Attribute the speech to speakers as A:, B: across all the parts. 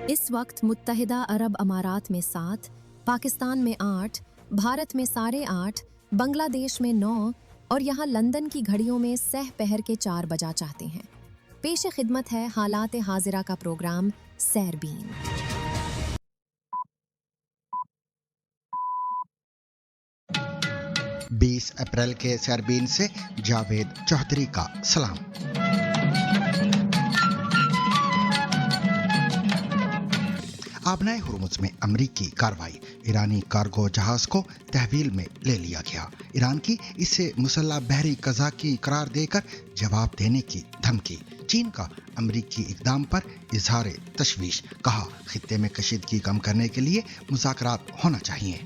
A: इस वक्त मुत्तहिदा अरब अमारात में 7, पाकिस्तान में 8, भारत में 8:30, बांग्लादेश में 9 और यहाँ लंदन की घड़ियों में सह पहर के 4 बजा चाहते हैं। पेश खिदमत है हालात हाजिरा का प्रोग्राम सैरबीन।
B: 20 अप्रैल के सैरबीन से जावेद चौधरी का सलाम। आबनाए हुर्मुज़ में अमरीकी कार्रवाई, ईरानी कार्गो जहाज को तहवील में ले लिया गया। ईरान की इसे मुसल्लह बहरी कज़ाकी करार देकर जवाब देने की धमकी। चीन का अमरीकी इक़दाम पर इजहार तशवीश, कहा खित्ते में कशीदगी कम करने के लिए मुज़ाकरात होना चाहिए।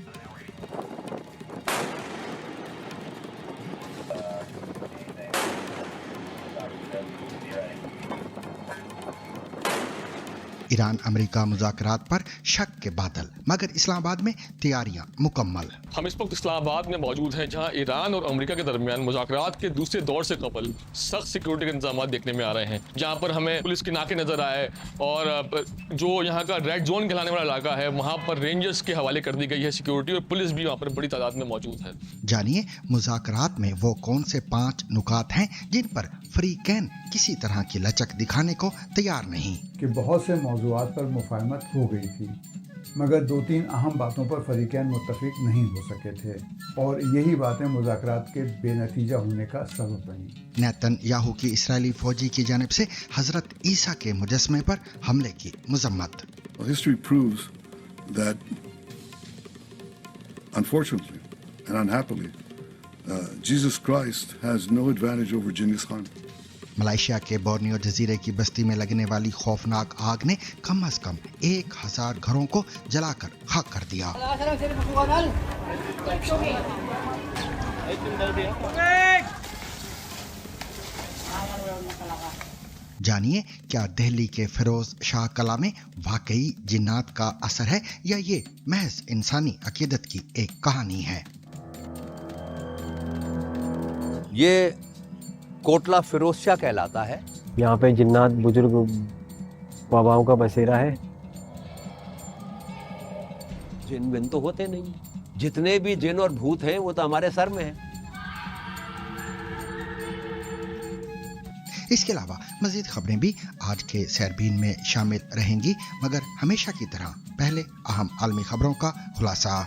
B: ईरान अमेरिका मुज़ाकरात पर शक के बादल, मगर इस्लामाबाद में तैयारियां मुकम्मल।
C: हम इस वक्त इस्लामाबाद में मौजूद हैं, जहां ईरान और अमेरिका के दरमियान मुज़ाकरात के दूसरे दौर से कबल सख्त सिक्योरिटी के इंतजाम देखने में आ रहे हैं, जहां पर हमें पुलिस के नाके नजर आए और जो यहाँ का रेड जोन कहलाने वाला इलाका है वहाँ पर रेंजर्स के हवाले कर दी गई है सिक्योरिटी, और पुलिस भी वहाँ पर बड़ी तादाद में मौजूद है।
B: जानिए मुज़ाकरात में वो कौन से 5 नुकात हैं जिन पर फ्रीकैन किसी तरह की लचक दिखाने को तैयार नहीं।
D: कि बहुत से मौज़ूआत पर मुफाहमत हो गई थी, मगर 2-3 अहम बातों पर फरीकैन मुत्तफिक नहीं हो सके थे और यही बातें मुज़ाकरात के बेनतीजा होने का सबब बनी।
B: नेतन्याहू की इस्राएली फौजी की जानिब से हजरत ईसा के मुजस्मे पर हमले की मजम्मत।
E: History proves that unfortunately and unhappily Jesus Christ has no advantage over Genghis Khan.
B: Malaysia के बोर्नियो जजीरे की बस्ती में लगने वाली खौफनाक आग ने कम से कम 1000 घरों को जलाकर खाक कर दिया। जानिए क्या दिल्ली के फिरोज शाह कला में वाकई जिन्नात का असर है या ये महज इंसानी अकीदत की एक कहानी है।
F: ये कोटला फिरोज शाह कहलाता है।
G: यहाँ पे जिन्नात बुजुर्ग बाबाओं का बसेरा है।
F: जिन बिन तो होते नहीं, जितने भी जिन और भूत हैं वो तो हमारे सर में हैं।
B: इसके अलावा मजीद खबरें भी आज के सैरबीन में शामिल रहेंगी, मगर हमेशा की तरह पहले अहम आलमी खबरों का खुलासा।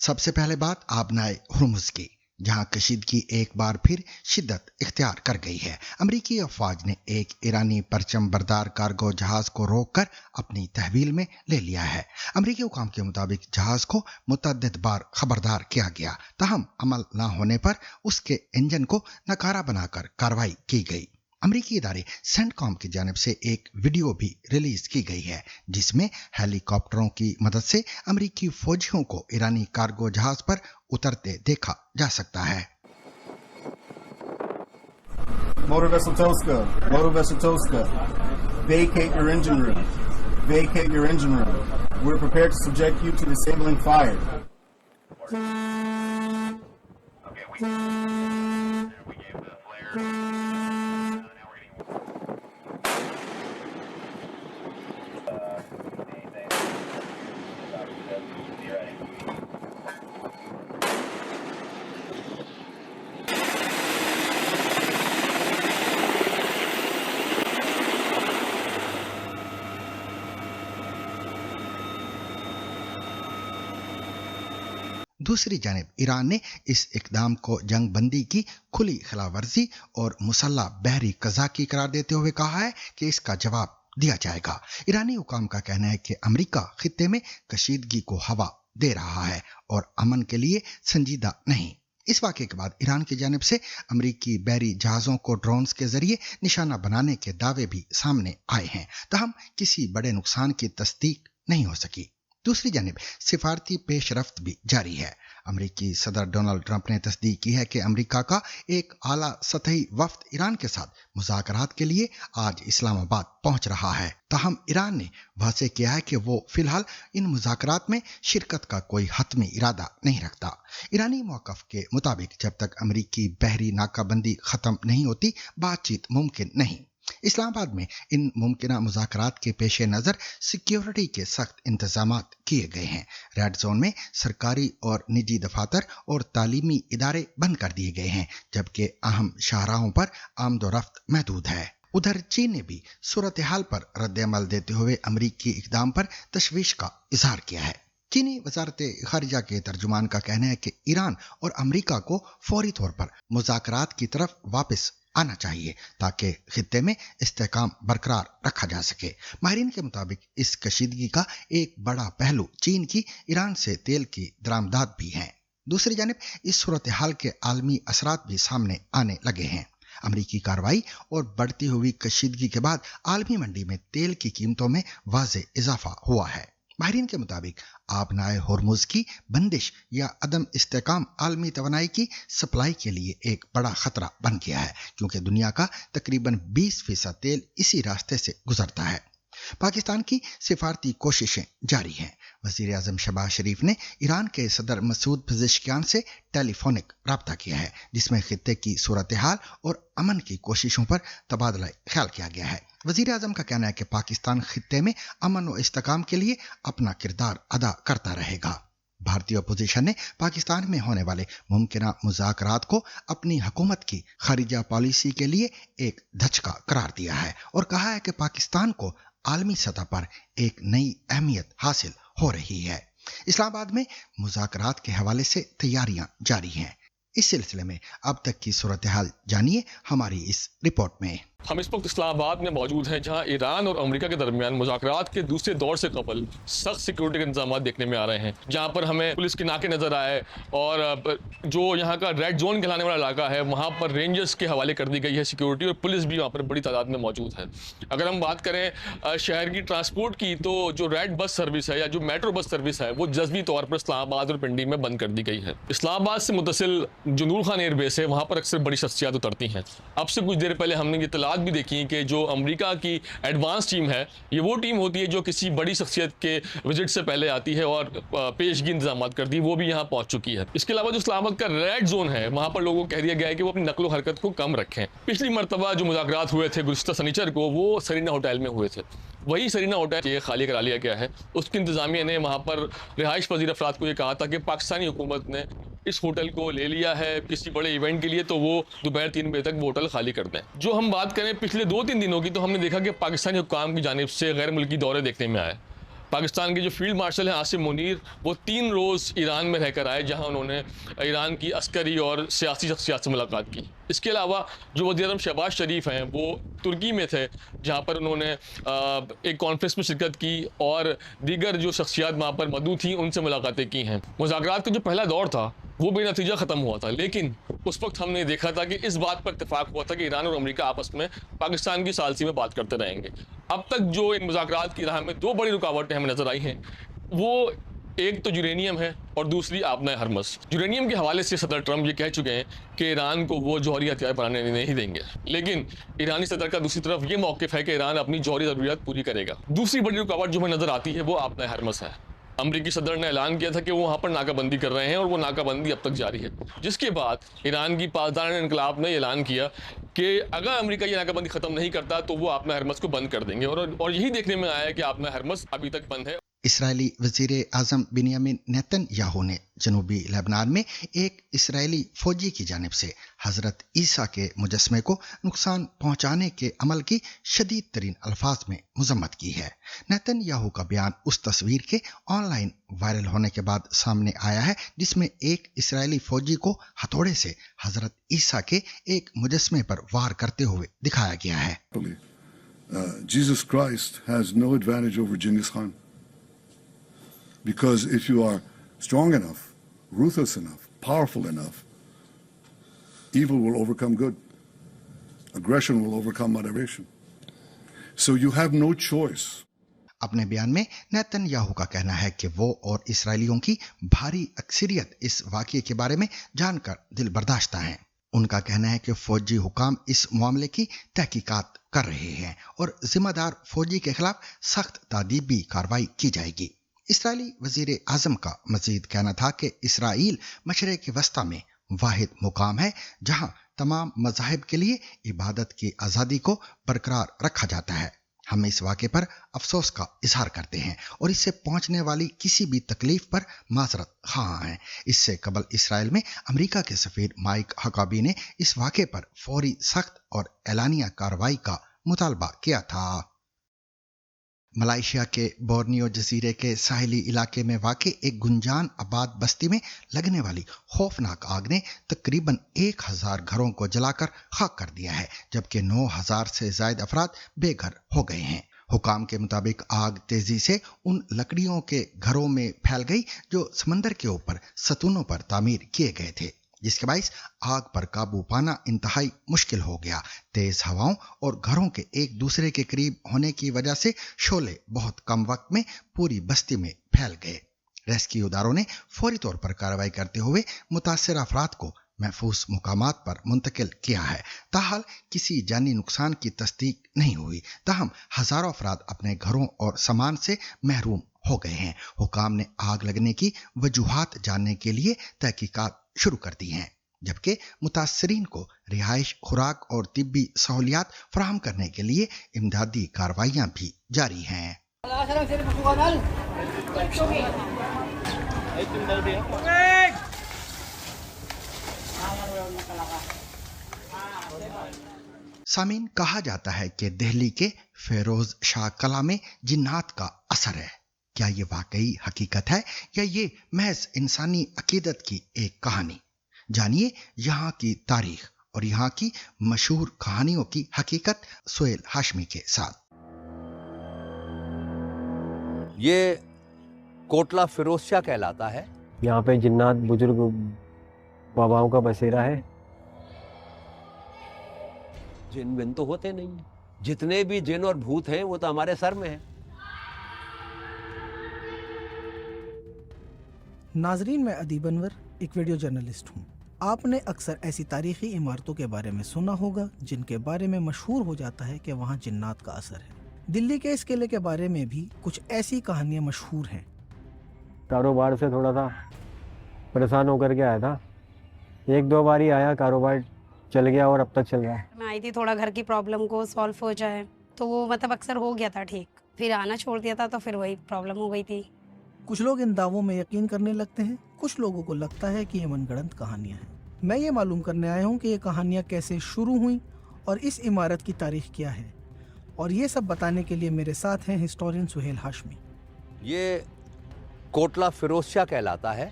B: सबसे पहले बात आबनाए हुर्मुज़ की, जहां कशीदगी एक बार फिर शिद्दत इख्तियार कर गई है। अमरीकी अफवाज ने एक ईरानी परचम बरदार कार्गो जहाज को रोककर अपनी तहवील में ले लिया है। अमरीकी हुकाम के मुताबिक जहाज को मुतअद्दिद बार खबरदार किया गया, ताहम अमल न होने पर उसके इंजन को नकारा बनाकर कार्रवाई की गई। अमरीकी इदारे सेंटकॉम की जानिब से एक वीडियो भी रिलीज की गई है, जिसमें हेलीकॉप्टरों की मदद से अमरीकी फौजियों को ईरानी कार्गो जहाज पर उतरते देखा जा सकता है।
H: Motor Vessel Tosca, vacate your engine room. Vacate your engine room. We're prepared to subject you to disabling fire. Okay, we gave the flare.
B: दूसरी जानिब ईरान ने इस इकदाम को जंग बंदी की खुली खिलाफवर्जी और मुसल्लह बहरी कज़ाकी करार देते हुए कहा है कि इसका जवाब दिया जाएगा। ईरानी हुकाम का कहना है कि अमेरिका खित्ते में कशीदगी को हवा दे रहा है और अमन के लिए संजीदा नहीं। इस वाक़े के बाद ईरान की जानिब से अमेरिकी बहरी जहाज़ों को ड्रोन्स के जरिए निशाना बनाने के दावे भी सामने आए हैं, ताहम किसी बड़े नुकसान की तस्दीक नहीं हो सकी। दूसरी जानिब सिफारती पेशरफ्त भी जारी है। अमरीकी सदर डोनाल्ड ट्रंप ने तस्दीक की है कि अमरीका का एक आला सतही वफ्द ईरान के साथ मुज़ाकरात के लिए आज इस्लामाबाद पहुंच रहा है। ताहम ईरान ने वाज़ेह किया है कि वो फिलहाल इन मुज़ाकरात में शिरकत का कोई हतमी इरादा नहीं रखता। ईरानी मौक़िफ़ के मुताबिक जब तक अमरीकी बहरी नाकाबंदी ख़त्म नहीं होती बातचीत मुमकिन नहीं। इस्लामाबाद में इन मुमकिना मुज़ाकरात के पेश नज़र सिक्योरिटी के सख्त इंतजामात किए गए हैं। रेड जोन में सरकारी और निजी दफातर और तालीमी इदारे बंद कर दिए गए हैं, जबकि अहम शाहराहों पर आमदोरफ्त महदूद है। उधर चीन ने भी सूरत हाल पर रद्द-ए-अमल देते हुए अमरीकी इक़दाम पर तशवीश का इजहार किया है। चीनी वज़ारत ख़ारिजा के तर्जुमान का कहना है कि ईरान और अमरीका को फौरी तौर पर मुज़ाकरात की तरफ वापस आना चाहिए ताकि खित्ते में इस्तेहकाम बरकरार रखा जा सके। माहिरीन के मुताबिक इस कशीदगी का एक बड़ा पहलू चीन की ईरान से तेल की दरामदात भी है। दूसरी जानिब इस सूरत हाल के आलमी असरात भी सामने आने लगे हैं। अमरीकी कार्रवाई और बढ़ती हुई कशीदगी के बाद आलमी मंडी में तेल की कीमतों में वाज़े इजाफा हुआ है। माहिरीन के मुताबिक आबनाए होर्मुज की बंदिश या अदम इस्तेकाम आलमी तवानाई की सप्लाई के लिए एक बड़ा खतरा बन गया है, क्योंकि दुनिया का तकरीबन 20% तेल इसी रास्ते से गुजरता है। पाकिस्तान की सिफारती कोशिशें जारी हैं। वज़ीर आज़म शहबाज शरीफ ने ईरान के सदर मसूद पेज़ेश्कियान से टेलीफोनिक रब्ता किया है, जिसमें खित्ते की सूरत हाल और अमन की कोशिशों पर तबादला ख्याल किया गया है। वज़ीर आज़म का कहना है कि पाकिस्तान खित्ते में अमन और इस्तेकाम के लिए अपना किरदार अदा करता रहेगा। भारतीय अपोजिशन ने पाकिस्तान में होने वाले मुमकिना मुज़ाकरात को अपनी हुकूमत की खारिजा पॉलिसी के लिए एक धचका करार दिया है और कहा है कि पाकिस्तान को आलमी सतह पर एक नई अहमियत हासिल हो रही है। इस्लामाबाद में मुज़ाकरात के हवाले से तैयारियां जारी हैं। इस सिलसिले में अब तक की सूरत हाल जानिए हमारी इस रिपोर्ट में।
C: हम इस वक्त इस्लामाबाद में मौजूद हैं, जहां ईरान और अमेरिका के दरमियान मुज़ाकरात के दूसरे दौर से कबल सख्त सिक्योरिटी के इंतजाम देखने में आ रहे हैं, जहां पर हमें पुलिस के नाके नज़र आए और जो यहाँ का रेड जोन कहलाने वाला इलाका है वहाँ पर रेंजर्स के हवाले कर दी गई है सिक्योरिटी, और पुलिस भी वहाँ पर बड़ी तादाद में मौजूद है। अगर हम बात करें शहर की ट्रांसपोर्ट की, तो जो रेड बस सर्विस है या जो मेट्रो बस सर्विस है वो जज़वी तौर पर इस्लामाबाद और पिंडी में बंद कर दी गई है। इस्लामाबाद से मुतसिल जो नूर खान एयरबेस है वहाँ पर अक्सर बड़ी शख्सियात उतरती हैं। अब से कुछ देर पहले हमने ये इत्तलात भी देखी कि जो अमेरिका की एडवांस टीम है ये वो टीम होती है जो किसी बड़ी शख्सियत के विजिट से पहले आती है और पेशगी इंतजाम करती है, वो भी यहाँ पहुँच चुकी है। इसके अलावा जो इस्लामाबाद का रेड जोन है वहाँ पर लोगों को कह दिया गया है कि वो अपनी नकलो हरकत को कम रखें। पिछली मरतबा जो मुज़ाकरात हुए थे गुज़िश्ता शनिचर को, वो सरीना होटल में हुए थे। वही सरीना होटल ये खाली करा लिया गया है। उसकी इंतजामिया ने वहाँ पर रिहाइश पजीर अफराद को ये कहा था कि पाकिस्तानी हुकूमत ने इस होटल को ले लिया है किसी बड़े इवेंट के लिए, तो वो दोपहर 3 बजे तक वो होटल खाली कर दें। जो हम बात करें पिछले 2-3 दिनों की, तो हमने देखा कि पाकिस्तानी हुक्काम की जानिब से गैर मुल्की दौरे देखने में आए। पाकिस्तान के जो फील्ड मार्शल हैं आसिम मुनीर, वो 3 रोज़ ईरान में रहकर आए, जहां उन्होंने ईरान की अस्करी और सियासी शख्सियात से मुलाकात की। इसके अलावा जो वज़ीर आज़म शहबाज शरीफ हैं वो तुर्की में थे, जहां पर उन्होंने एक कॉन्फ्रेंस में शिरकत की और दीगर जो शख्सियात वहाँ पर मौजूद थी उनसे मुलाकातें की हैं। मुज़ाकरात का जो पहला दौर था वो बेनतीजा ख़त्म हुआ था, लेकिन उस वक्त हमने देखा था कि इस बात पर इत्तेफाक हुआ था कि ईरान और अमेरिका आपस में पाकिस्तान की सालसी में बात करते रहेंगे। अब तक जो इन मुज़ाकरात की राह में 2 बड़ी रुकावटें हमें नज़र आई हैं, वो एक तो यूरेनियम है और दूसरी आबनाए हरमस। यूरेनियम के हवाले से सदर ट्रंप ये कह चुके हैं कि ईरान को वो जौहरी हथियार बनाने नहीं देंगे, लेकिन ईरानी सदर का दूसरी तरफ ये मौक़िफ़ है कि ईरान अपनी जौहरी ज़रूरियात पूरी करेगा। दूसरी बड़ी रुकावट जो हमें नज़र आती है वो आबनाए हरमस है। अमरीकी सदर ने ऐलान किया था कि वो वहाँ पर नाकाबंदी कर रहे हैं और वो नाकाबंदी अब तक जारी है, जिसके बाद ईरान की पासदार इनकलाब ने ऐलान किया कि अगर अमेरिका ये नाकाबंदी ख़त्म नहीं करता तो वो आबनाए हरमस को बंद कर देंगे, और यही देखने में आया कि आबनाए हरमस अभी तक बंद है।
B: इसराइली वज़ीर आज़म बिन्यामिन नेतन्याहू ने जनूबी लेबनान में एक इसराइली फौजी की जानिब से हज़रत ईसा के मुजस्मे को नुकसान पहुंचाने के अमल की शदीद तरीन अल्फाज में मज़म्मत की है। नेतन्याहू का बयान उस तस्वीर के ऑनलाइन वायरल होने के बाद सामने आया है जिसमें एक इसराइली फौजी को हथौड़े से हज़रत ईसा के एक मुजस्मे पर वार करते हुए दिखाया गया है।
E: Jesus Christ has no advantage over Genghis Khan. Because if you are strong enough, ruthless enough, powerful enough, evil will overcome good. Aggression will overcome moderation. So you have no choice.
B: अपने बयान में Netanyahu का कहना है कि वो और इसराइलियों की भारी अक्सरियत इस वाक़ये के बारे में जानकर दिल बर्दाश्ता हैं। उनका कहना है कि फौजी हुकाम इस मामले की तहकीकात कर रहे हैं और जिम्मेदार फौजी के खिलाफ सख्त तादीबी कार्रवाई की जाएगी। इसराइली वजीर आजम का मजीद कहना था कि इसराइल मशरिक़ वस्ता में वाहिद मुकाम है जहां तमाम मज़ाहिब के लिए इबादत की आज़ादी को बरकरार रखा जाता है। हम इस वाक़े पर अफसोस का इजहार करते हैं और इससे पहुंचने वाली किसी भी तकलीफ पर माजरत ख़्वाह हैं। इससे कबल इसराइल में अमेरिका के सफ़ीर माइक हकाबी ने इस वाक़े पर फौरी सख्त और एलानिया कार्रवाई का मुतालबा किया था। मलाइशिया के बोर्नियो जजीरे के साहिली इलाके में वाक़ एक गुंजान आबाद बस्ती में लगने वाली खौफनाक आग ने तकरीबन 1000 घरों को जलाकर खाक कर दिया है, जबकि 9000 से ज़ायद अफराद बेघर हो गए हैं। हुकाम के मुताबिक आग तेजी से उन लकड़ियों के घरों में फैल गई जो समंदर के ऊपर सतूनों पर तामीर किए गए थे, जिसके बाइस आग पर काबू पाना इंतहाई मुश्किल हो गया। तेज हवाओं और घरों के एक दूसरे के करीब होने की वजह से शोले बहुत कम वक्त में पूरी बस्ती में फैल गए। रेस्क्यूदारों ने फौरी तौर पर कार्रवाई करते हुए मुतासर अफराद को महफूज मुकामात पर मुंतकिल किया है। ताहाल किसी जानी नुकसान की तस्दीक नहीं हुई, ताहम हजारों अफराद अपने घरों और सामान से महरूम हो गए हैं। हुकाम ने आग लगने की वजूहात जानने के लिए तहकीकात शुरू कर दी हैं, जबकि मुतासरीन को रिहाइश, खुराक और तिब्बी सहूलियात फराहम करने के लिए इमदादी कार्रवाइयां भी जारी हैं। सामीन, कहा जाता है कि दिल्ली के फेरोज शाह कला में जिन्नात का असर है। क्या ये वाकई हकीकत है या ये महज इंसानी अकीदत की एक कहानी? जानिए यहाँ की तारीख और यहाँ की मशहूर कहानियों की हकीकत सुहेल हाशमी के साथ।
F: ये कोटला फिरोज शाह कहलाता है।
G: यहाँ पे जिन्नात बुजुर्ग बाबाओं का बसेरा है।
F: जिन विन तो होते नहीं, जितने भी जिन और भूत हैं वो तो हमारे सर में हैं।
I: नाजरीन, मैं अदीब अनवर एक वीडियो जर्नलिस्ट हूँ। आपने अक्सर ऐसी तारीखी इमारतों के बारे में सुना होगा जिनके बारे में मशहूर हो जाता है कि वहाँ जिन्नात का असर है। दिल्ली के इस किले के बारे में भी कुछ ऐसी कहानियाँ मशहूर हैं।
G: कारोबार से थोड़ा सा परेशान होकर के आया था, 1-2 बार ही आया, कारोबार चल गया और अब तक चल रहा है।
J: मैं आई थी थोड़ा घर की प्रॉब्लम को सॉल्व हो जाए, तो वो मतलब अक्सर हो गया था ठीक, फिर आना छोड़ दिया था तो फिर वही प्रॉब्लम हो गई थी।
I: कुछ लोग इन दावों में यकीन करने लगते हैं, कुछ लोगों को लगता है कि ये मनगढ़ंत कहानियाँ हैं। मैं ये मालूम करने आया हूँ कि ये कहानियाँ कैसे शुरू हुई और इस इमारत की तारीख क्या है, और ये सब बताने के लिए मेरे साथ हैं हिस्टोरियन सुहेल हाशमी।
F: ये कोटला फिरोज शाह कहलाता है।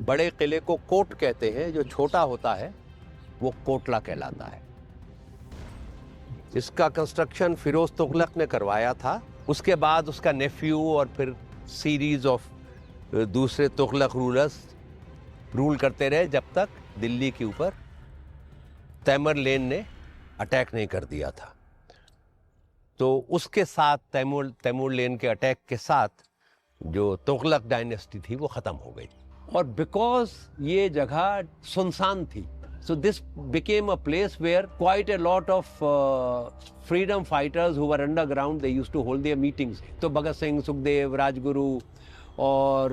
F: बड़े किले को कोट कहते हैं, जो छोटा होता है वो कोटला कहलाता है। इसका कंस्ट्रक्शन फिरोज तुगलक ने करवाया था। उसके बाद उसका नेफ्यू और फिर सीरीज ऑफ दूसरे तुगलक रूलर्स रूल करते रहे, जब तक दिल्ली के ऊपर तैमूर लेन ने अटैक नहीं कर दिया था। तो उसके साथ तैमूर लेन के अटैक के साथ जो तुगलक डायनेस्टी थी वो ख़त्म हो गई। और बिकॉज ये जगह सुनसान थी, so this became a place where quite a lot of freedom fighters who were underground, they used to hold their meetings. तो भगत सिंह, सुखदेव, राजगुरु और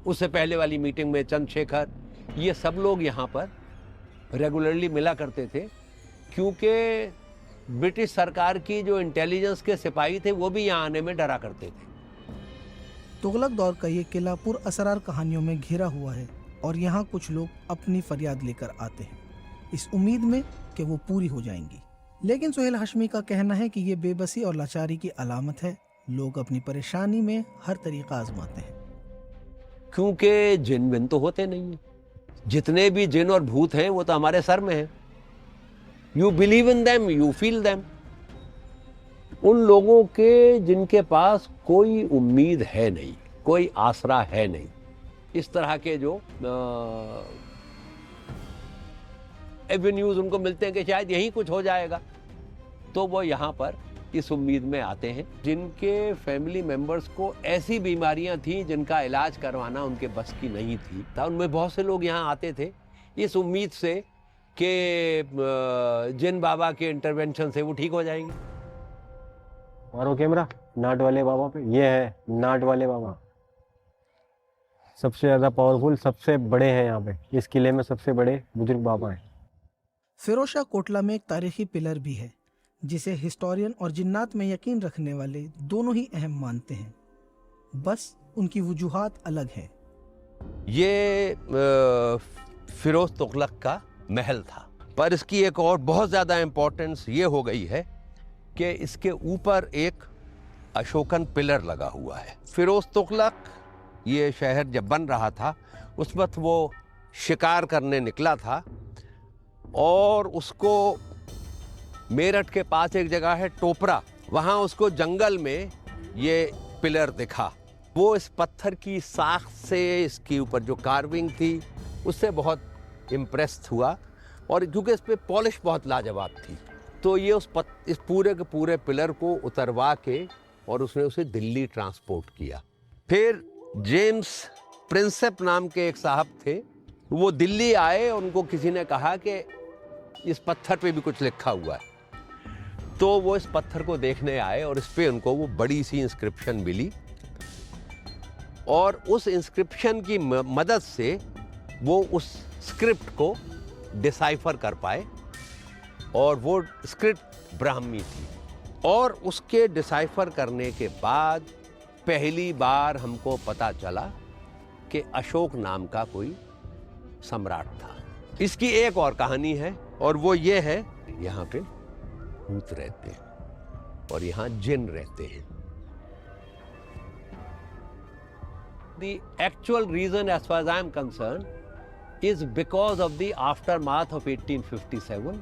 F: उससे पहले वाली मीटिंग में चंद्रशेखर, ये सब लोग यहाँ पर रेगुलरली मिला करते थे, क्योंकि ब्रिटिश सरकार की जो इंटेलिजेंस के सिपाही थे वो भी यहाँ आने में डरा करते थे।
I: तुगलक दौर का ये किला पुर असरार कहानियों में घिरा हुआ है और यहाँ कुछ लोग अपनी फरियाद लेकर आते हैं, इस उम्मीद में कि वो पूरी हो जाएंगी। लेकिन सुहेल हाशमी का कहना है कि ये बेबसी और लाचारी की अलामत है। लोग अपनी परेशानी में हर तरीका आजमाते हैं,
F: क्योंकि जिन विन तो होते नहीं। जितने भी जिन और भूत हैं वो तो हमारे सर में हैं। You believe in them, you feel them. उन लोगों के जिनके पास कोई उम्मीद है नहीं, कोई आसरा है नहीं, इस तरह के जो एवेन्यूज उनको मिलते हैं कि शायद यहीं कुछ हो जाएगा, तो वो यहाँ पर इस उम्मीद में आते हैं जिनके फैमिली मेंबर्स को ऐसी बीमारियां थी जिनका इलाज करवाना उनके बस की नहीं थी। उनमें बहुत से लोग यहाँ आते थे इस उम्मीद से कि जिन बाबा के इंटरवेंशन से वो ठीक हो जाएंगे।
G: मारो कैमरा नाट वाले बाबा पे। ये है नाट वाले बाबा, सबसे ज़्यादा पावरफुल, सबसे बड़े हैं यहाँ पे। इस किले में सबसे बड़े बुजुर्ग बाबा हैं।
I: फिरोज शाह कोटला में एक तारीखी पिलर भी है जिसे हिस्टोरियन और जिन्नात में यकीन रखने वाले दोनों ही अहम मानते हैं, बस उनकी वजूहात अलग है।
F: ये फिरोज तुगलक का महल था, पर इसकी एक और बहुत ज़्यादा इम्पोर्टेंस ये हो गई है कि इसके ऊपर एक अशोकन पिलर लगा हुआ है। फिरोज तुगलक ये शहर जब बन रहा था उस वक्त वो शिकार करने निकला था और उसको मेरठ के पास एक जगह है टोपरा, वहाँ उसको जंगल में ये पिलर दिखा। वो इस पत्थर की साख से इसके ऊपर जो कार्विंग थी उससे बहुत इम्प्रेस्ड हुआ और क्योंकि इस पे पॉलिश बहुत लाजवाब थी तो ये इस पूरे के पूरे पिलर को उतरवा के और उसने उसे दिल्ली ट्रांसपोर्ट किया। फिर जेम्स प्रिंसेप नाम के एक साहब थे, वो दिल्ली आए, उनको किसी ने कहा कि इस पत्थर पे भी कुछ लिखा हुआ है, तो वो इस पत्थर को देखने आए और इस पे उनको वो बड़ी सी इंस्क्रिप्शन मिली और उस इंस्क्रिप्शन की मदद से वो उस स्क्रिप्ट को डिसाइफर कर पाए और वो स्क्रिप्ट ब्राह्मी थी। और उसके डिसाइफर करने के बाद पहली बार हमको पता चला कि अशोक नाम का कोई सम्राट था। इसकी एक और कहानी है और वो ये है, यहाँ पे भूत रहते हैं और यहाँ जिन रहते हैं। The actual reason as far as I am concerned is because of the aftermath of 1857.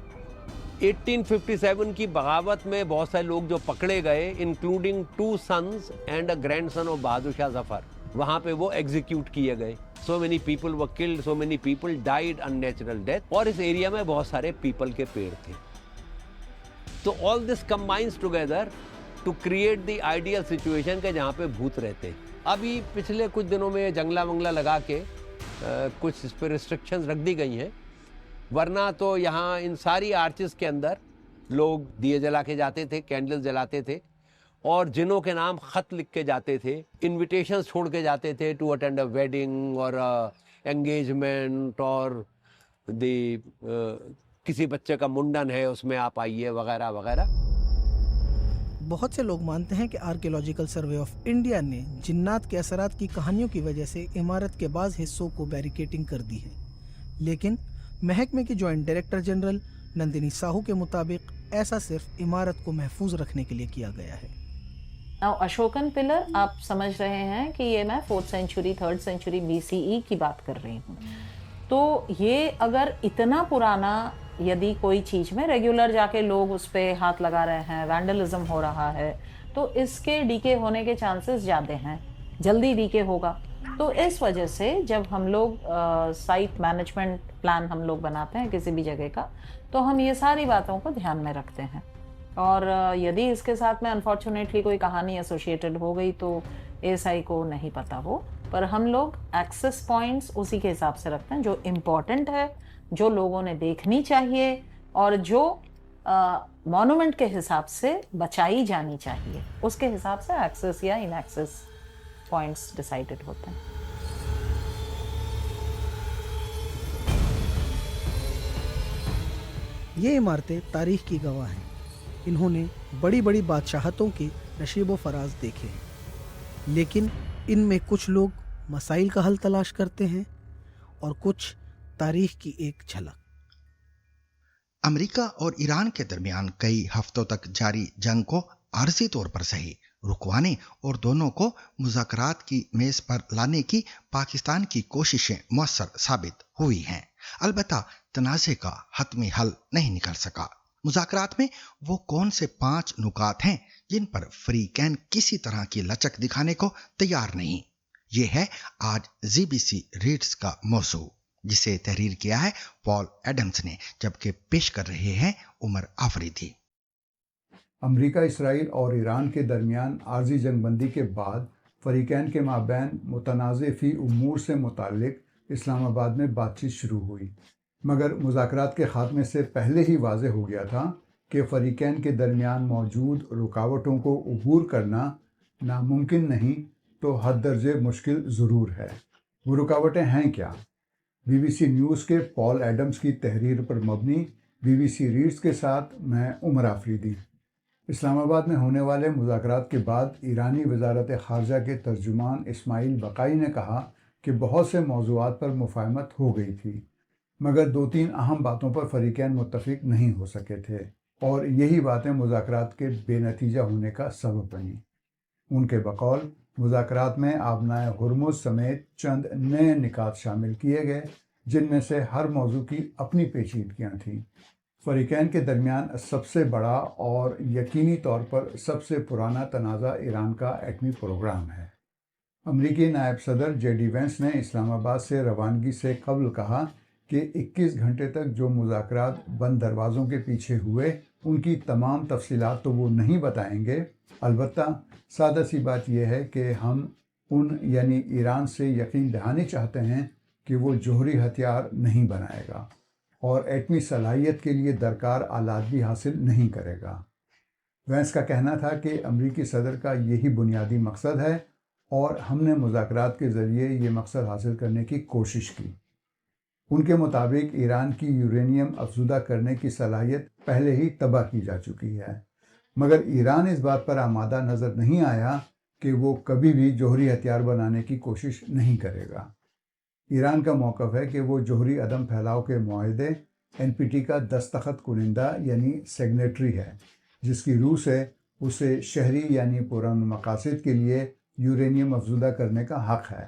F: 1857 की बगावत में बहुत सारे लोग जो पकड़े गए, including 2 sons and a grandson of Bahadur Shah Zafar, वहाँ पे वो एग्जीक्यूट किए गए। So many people were killed, so many people died unnatural death। और इस एरिया में बहुत सारे पीपल के पेड़ थे। तो all this combines together to create the ideal situation के जहाँ पे भूत रहते हैं। अभी पिछले कुछ दिनों में जंगला वंगला लगा के कुछ इस पर रिस्ट्रिक्शंस रख दी गई हैं, वरना तो यहाँ इन सारी आर्चेस के अंदर लोग दिए जला के जाते थे, कैंडल्स जलाते थे और जिनों के नाम खत लिख के जाते थे, इनविटेशंस छोड़ के जाते थे टू अटेंड अ वेडिंग और एंगेजमेंट और किसी बच्चे का मुंडन है उसमें आप आइए वगैरह वगैरह।
I: बहुत से लोग मानते हैं कि आर्कियोलॉजिकल सर्वे ऑफ इंडिया ने जिन्नात के असरात की कहानियों की वजह से इमारत के बाज़ हिस्सों को बैरिकेटिंग कर दी है, लेकिन महकमे की joint director general Nandini Sahu के मुताबिक ऐसा सिर्फ इमारत को महफूज रखने के लिए किया गया है।
K: अशोकन पिलर आप समझ रहे हैं कि ये मैं 4th century 3rd century BCE की बात कर रही हूँ। तो ये अगर इतना पुराना यदि कोई चीज़ में रेगुलर जाके लोग उस पर हाथ लगा रहे हैं, वैंडलिज्म हो रहा है, तो इसके डीके होने के चांसेस ज़्यादा हैं, जल्दी डीके होगा। तो इस वजह से जब हम लोग साइट मैनेजमेंट प्लान हम लोग बनाते हैं किसी भी जगह का, तो हम ये सारी बातों को ध्यान में रखते हैं। और यदि इसके साथ में अनफॉर्चुनेटली कोई कहानी एसोसिएटेड हो गई तो एएसआई को नहीं पता वो, पर हम लोग एक्सेस पॉइंट्स उसी के हिसाब से रखते हैं जो इम्पोर्टेंट है, जो लोगों ने देखनी चाहिए और जो मॉन्यूमेंट के हिसाब से बचाई जानी चाहिए, उसके हिसाब से एक्सेस या इन एक्सेस पॉइंट्स डिसाइडेड होते हैं।
I: ये इमारतें तारीख की गवाह हैं। इन्होंने बड़ी बड़ी बादशाहतों के नशीबो फराज देखे, लेकिन इनमें कुछ लोग मसाइल का हल तलाश करते हैं और कुछ तारीख की एक झलक।
B: अमेरिका और ईरान के दरमियान कई हफ्तों तक जारी जंग को आर्जी तौर पर सही रुकवाने और दोनों को मुज़ाकरात की मेज पर लाने की पाकिस्तान की कोशिशें मुअस्सर साबित हुई हैं। अलबत्ता तनाज़े का हतमी हल नहीं निकल सका। मुज़ाकरात में वो कौन से 5 नुकात हैं जिन पर फ्रीकैन किसी तरह की लचक दिखाने को तैयार नहीं। ये है आज ZBC रीड्स का मौजू, जिसे तहरीर किया है पॉल एडम्स ने, जबकि पेश कर रहे हैं उमर आफरीदी।
D: امریکہ، اسرائیل اور ایران کے درمیان عارضی جنگ بندی کے بعد فریقین کے مابین متنازع فی امور سے متعلق اسلام آباد میں بات چیت شروع ہوئی، مگر مذاکرات کے خاتمے سے پہلے ہی واضح ہو گیا تھا کہ فریقین کے درمیان موجود رکاوٹوں کو عبور کرنا ناممکن نہیں تو حد درجے مشکل ضرور ہے۔ وہ رکاوٹیں ہیں کیا؟ BBC نیوز کے پال ایڈمز کی تحریر پر مبنی BBC ریڈز کے ساتھ میں عمر آفریدی۔ اسلام آباد میں ہونے والے مذاکرات کے بعد ایرانی وزارت خارجہ کے ترجمان اسماعیل بقائی نے کہا کہ بہت سے موضوعات پر مفاہمت ہو گئی تھی، مگر 2-3 اہم باتوں پر فریقین متفق نہیں ہو سکے تھے، اور یہی باتیں مذاکرات کے بے نتیجہ ہونے کا سبب بنیں۔ ان کے بقول مذاکرات میں آبنائے ہرمز سمیت چند نئے نکات شامل کیے گئے، جن میں سے ہر موضوع کی اپنی پیچیدگیاں تھیں۔ فریقین کے درمیان سب سے بڑا اور یقینی طور پر سب سے پرانا تنازع ایران کا ایٹمی پروگرام ہے۔ امریکی نائب صدر JD وینس نے اسلام آباد سے روانگی سے قبل کہا کہ 21 گھنٹے تک جو مذاکرات بند دروازوں کے پیچھے ہوئے ان کی تمام تفصیلات تو وہ نہیں بتائیں گے، البتہ سادہ سی بات یہ ہے کہ ہم یعنی ایران سے یقین دہانی چاہتے ہیں کہ وہ جوہری ہتھیار نہیں بنائے گا اور ایٹمی صلاحیت کے لیے درکار آلات بھی حاصل نہیں کرے گا۔ وینس کا کہنا تھا کہ امریکی صدر کا یہی بنیادی مقصد ہے اور ہم نے مذاکرات کے ذریعے یہ مقصد حاصل کرنے کی کوشش کی۔ ان کے مطابق ایران کی یورینیم افزودہ کرنے کی صلاحیت پہلے ہی تباہ کی جا چکی ہے، مگر ایران اس بات پر آمادہ نظر نہیں آیا کہ وہ کبھی بھی جوہری ہتھیار بنانے کی کوشش نہیں کرے گا۔ ایران کا موقف ہے کہ وہ جوہری عدم پھیلاؤ کے معاہدے NPT کا دستخط کنندہ یعنی سگنیٹری ہے، جس کی روح سے اسے شہری یعنی پرامن مقاصد کے لیے یورینیم افزودہ کرنے کا حق ہے۔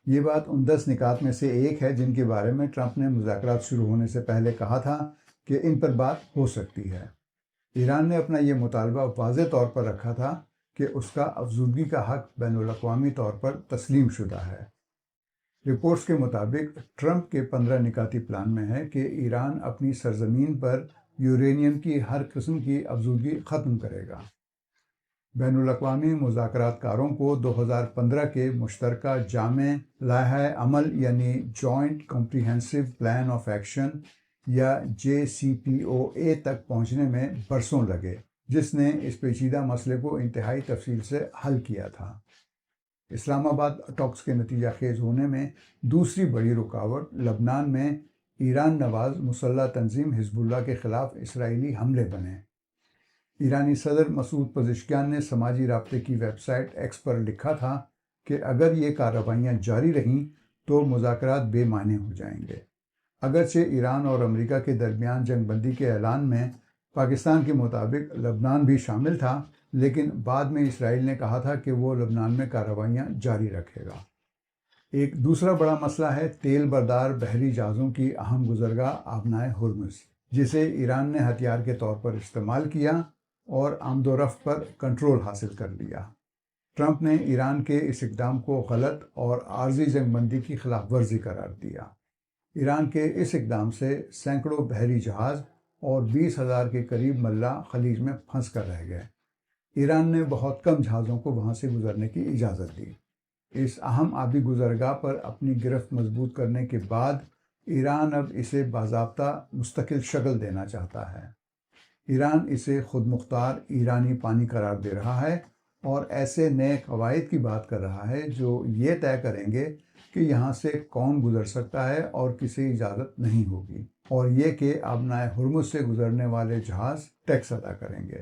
D: یہ بات ان 10 نکات میں سے ایک ہے جن کے بارے میں ٹرمپ نے مذاکرات شروع ہونے سے پہلے کہا تھا کہ ان پر بات ہو سکتی ہے۔ ایران نے اپنا یہ مطالبہ واضح طور پر رکھا تھا کہ اس کا افزودگی کا حق بین الاقوامی طور پر تسلیم شدہ ہے۔ رپورٹس کے مطابق ٹرمپ کے 15 نکاتی پلان میں ہے کہ ایران اپنی سرزمین پر یورینیم کی ہر قسم کی افزودگی ختم کرے گا۔ بین الاقوامی مذاکرات کاروں کو 2015 کے مشترکہ جامع لائحہ عمل یعنی joint comprehensive plan of action یا JCPOA تک پہنچنے میں برسوں لگے، جس نے اس پیچیدہ مسئلے کو انتہائی تفصیل سے حل کیا تھا۔ اسلام آباد ٹاکس کے نتیجہ خیز ہونے میں دوسری بڑی رکاوٹ لبنان میں ایران نواز مسلح تنظیم حزب اللہ کے خلاف اسرائیلی حملے بنے۔ ایرانی صدر مسعود پزشکیان نے سماجی رابطے کی ویب سائٹ ایکس پر لکھا تھا کہ اگر یہ کارروائیاں جاری رہیں تو مذاکرات بے معنی ہو جائیں گے۔ اگرچہ ایران اور امریکہ کے درمیان جنگ بندی کے اعلان میں پاکستان کے مطابق لبنان بھی شامل تھا، لیکن بعد میں اسرائیل نے کہا تھا کہ وہ لبنان میں کارروائیاں جاری رکھے گا۔ ایک دوسرا بڑا مسئلہ ہے تیل بردار بحری جہازوں کی اہم گزرگاہ آبنائے ہرمز، جسے ایران نے ہتھیار کے طور پر استعمال کیا اور آمد و رفت پر کنٹرول حاصل کر لیا۔ ٹرمپ نے ایران کے اس اقدام کو غلط اور عارضی جنگ بندی کی خلاف ورزی قرار دیا۔ ایران کے اس اقدام سے سینکڑوں بحری جہاز اور 20,000 کے قریب ملاح خلیج میں پھنس کر رہ گئے۔ ایران نے بہت کم جہازوں کو وہاں سے گزرنے کی اجازت دی۔ اس اہم آبی گزرگاہ پر اپنی گرفت مضبوط کرنے کے بعد ایران اب اسے باضابطہ مستقل شکل دینا چاہتا ہے۔ ایران اسے خود مختار ایرانی پانی قرار دے رہا ہے اور ایسے نئے قواعد کی بات کر رہا ہے جو یہ طے کریں گے کہ یہاں سے کون گزر سکتا ہے اور کسے اجازت نہیں ہوگی، اور یہ کہ آبنائے ہرمز سے گزرنے والے جہاز ٹیکس ادا کریں گے۔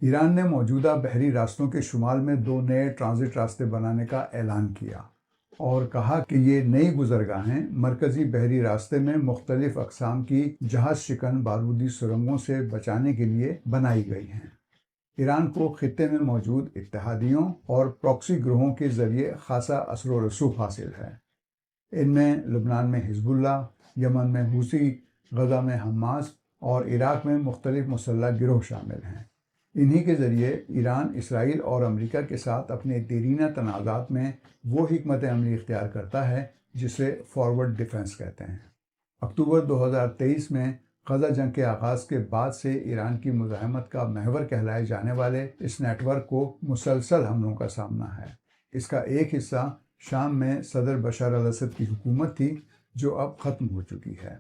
D: ایران نے موجودہ بحری راستوں کے شمال میں 2 نئے ٹرانزٹ راستے بنانے کا اعلان کیا اور کہا کہ یہ نئی گزرگاہیں مرکزی بحری راستے میں مختلف اقسام کی جہاز شکن بارودی سرنگوں سے بچانے کے لیے بنائی گئی ہیں۔ ایران کو خطے میں موجود اتحادیوں اور پراکسی گروہوں کے ذریعے خاصا اثر و رسوخ حاصل ہے۔ ان میں لبنان میں حزب اللہ، یمن میں حوثی، غزہ میں حماس اور عراق میں مختلف مسلح گروہ شامل ہیں۔ انہی کے ذریعے ایران اسرائیل اور امریکہ کے ساتھ اپنے دیرینہ تنازعات میں وہ حکمت عملی اختیار کرتا ہے جسے فارورڈ ڈیفنس کہتے ہیں۔ اکتوبر 2023 میں غزہ جنگ کے آغاز کے بعد سے ایران کی مزاحمت کا محور کہلائے جانے والے اس نیٹ ورک کو مسلسل حملوں کا سامنا ہے۔ اس کا ایک حصہ شام میں صدر بشار الاسد کی حکومت تھی جو اب ختم ہو چکی ہے۔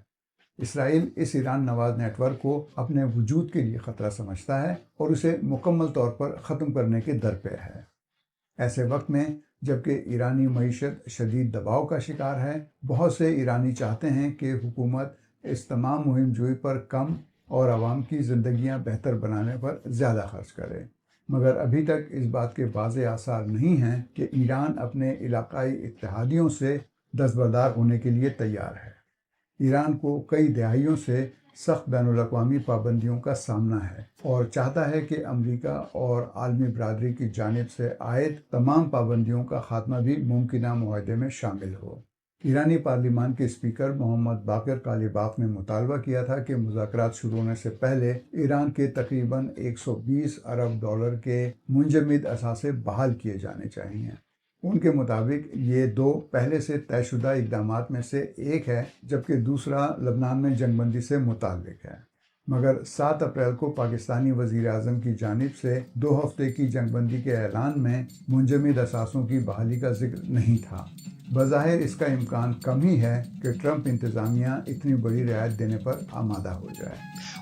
D: اسرائیل اس ایران نواز نیٹ ورک کو اپنے وجود کے لیے خطرہ سمجھتا ہے اور اسے مکمل طور پر ختم کرنے کے درپے ہے۔ ایسے وقت میں جبکہ ایرانی معیشت شدید دباؤ کا شکار ہے، بہت سے ایرانی چاہتے ہیں کہ حکومت اس تمام مہم جوئی پر کم اور عوام کی زندگیاں بہتر بنانے پر زیادہ خرچ کرے، مگر ابھی تک اس بات کے واضح آثار نہیں ہیں کہ ایران اپنے علاقائی اتحادیوں سے دستبردار ہونے کے لیے تیار ہے۔ ایران کو کئی دہائیوں سے سخت بین الاقوامی پابندیوں کا سامنا ہے اور چاہتا ہے کہ امریکہ اور عالمی برادری کی جانب سے عائد تمام پابندیوں کا خاتمہ بھی ممکنہ معاہدے میں شامل ہو۔ ایرانی پارلیمان کے اسپیکر محمد باقر کالیباف نے مطالبہ کیا تھا کہ مذاکرات شروع ہونے سے پہلے ایران کے تقریباً 120 ارب ڈالر کے منجمد اثاثے بحال کیے جانے چاہیے۔ ان کے مطابق یہ دو پہلے سے طے شدہ اقدامات میں سے ایک ہے، جبکہ دوسرا لبنان میں جنگ بندی سے متعلق ہے، مگر 7 اپریل کو پاکستانی وزیر اعظم کی جانب سے 2 ہفتے کی جنگ بندی کے اعلان میں منجمد اثاثوں کی بحالی کا ذکر نہیں تھا۔ بظاہر اس کا امکان کم ہی ہے کہ ٹرمپ انتظامیہ اتنی بڑی رعایت دینے پر آمادہ ہو جائے۔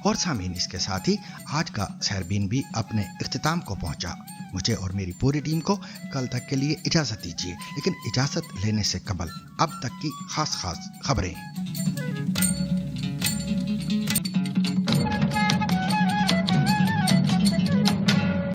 B: اور سامعین، اس کے ساتھ ہی آج کا سحربین بھی اپنے اختتام کو پہنچا۔ مجھے اور میری پوری ٹیم کو کل تک کے لیے اجازت دیجیے، لیکن اجازت لینے سے قبل اب تک کی خاص خبریں۔